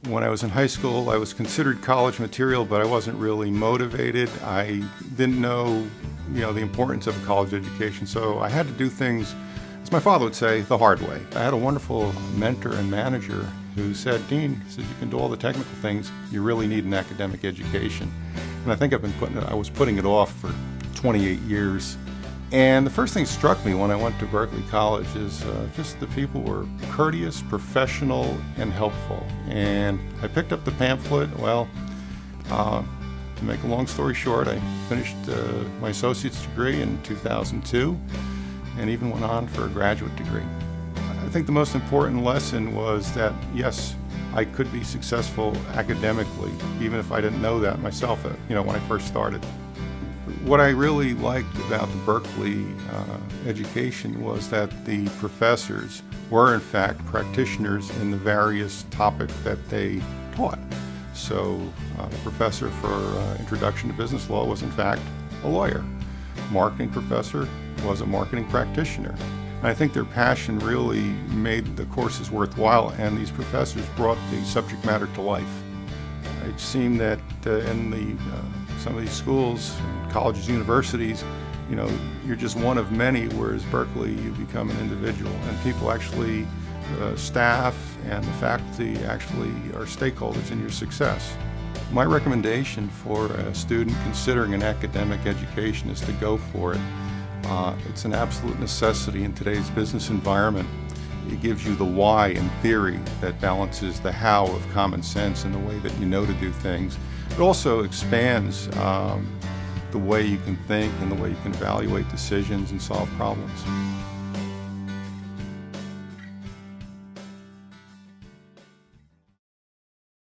When I was in high school, I was considered college material, but I wasn't really motivated. I didn't know, the importance of a college education, so I had to do things, as my father would say, the hard way. I had a wonderful mentor and manager who said, "Dean, you can do all the technical things, you really need an academic education." And I think I was putting it off for 28 years. And the first thing that struck me when I went to Berkeley College is just the people were courteous, professional, and helpful. And I picked up the pamphlet. Well, to make a long story short, I finished my associate's degree in 2002 and even went on for a graduate degree. I think the most important lesson was that, yes, I could be successful academically, even if I didn't know that myself, when I first started. What I really liked about the Berkeley education was that the professors were in fact practitioners in the various topics that they taught. So the professor for Introduction to Business Law was in fact a lawyer. Marketing professor was a marketing practitioner. And I think their passion really made the courses worthwhile, and these professors brought the subject matter to life. It seemed that in some of these schools, colleges, universities, you're just one of many, whereas Berkeley, you become an individual, and people actually, staff and the faculty actually are stakeholders in your success. My recommendation for a student considering an academic education is to go for it. It's an absolute necessity in today's business environment. It gives you the why in theory that balances the how of common sense and the way that you know to do things. It also expands the way you can think and the way you can evaluate decisions and solve problems.